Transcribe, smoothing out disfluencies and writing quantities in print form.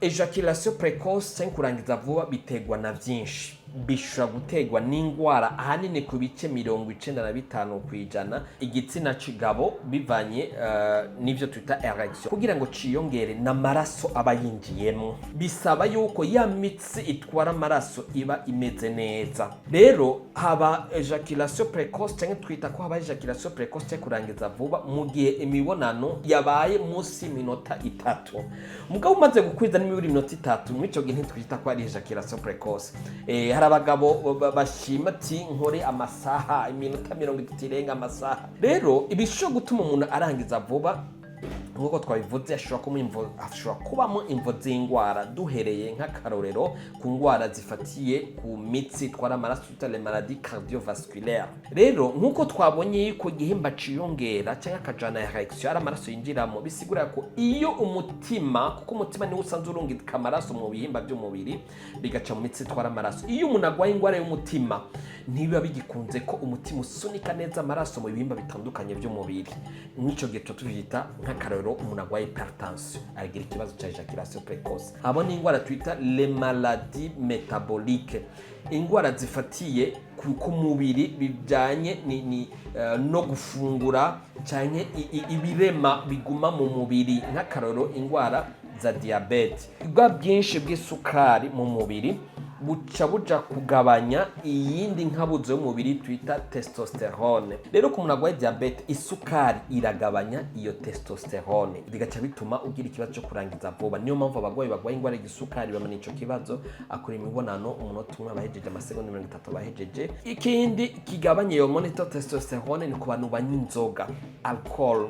ejaculation precoce cyangwa kurangiza vuba biterwa na byinshi. Bishobora guterwa n'ingwara ahanini ku bice 95% kwijana igitsina cigabo bivanye n'ivyo twita erection kugira ngo ciyongere n'amaraso aba yinjiyemo. Bisaba yuko ya mitsi itwara amaraso iba imeze neza. Rero haba ejaculation precoce cyangwa twita ko haba ejaculation precoce kurangiza vuba mu gihe imibonano yabaye munsi minota 3. Mugabo umaze gukwiza n'imibiri minota 3 mwico gihe ntitwita ko ari ejaculation precoce. Abagabo bashima ati nkore amasaha iminota 30 irenga amasaha. Rero ibisho gutuma umuntu arangiza vuba nkuko twabivuze ashobora kubamo imvo z'ingwara duhereye nk'akarorero ku ngwara zifatiye ku mitsi twara amaraso twita les maladies cardiovasculaires. Rero nkuko twabonye yuko gihimba ciyongera cyangwa akajana erection ari amaraso yinjiramo bisigura ko iyo umutima kuko umutima ni usanzwe urungika amaraso mu bihimba by'umubiri bigaca mu mitsi twara amaraso. Iyo umuntu agwaye ingwara y'umutima ntibiba bigikunze ko umutima usunika neza amaraso mu bihimba bitandukanye by'umubiri. Nico gihe tuvyita nk'akarorero umuntu agwaye hypertension agira ikibazo cya ejaculation precoce. Abo ni ingwara twita les maladies métaboliques, ingwara zifatiye ku mubiri bijanye no gufungura cyane ibirema biguma mu mubiri nk'akarorero ingwara za diabete. Igwa byinshi bw'isukari mu mubiri buca kugabanya iyindi nkabuzo y'umubiri twita testosterone. Rero ku muntu agwaye diabete isukari iragabanya iyo testosterone bigaca bituma ugira ikibazo cyo kurangiza vuba. Niyo mpamvu abagwayi bagwaye ingwara y'isukari bamana ico kibazo akora imibonano umunota umwe abahejeje amasegonda 30 bahejeje. Ikindi kigabanya iyo testosterone ni ku bantu banywa inzoga alcohol.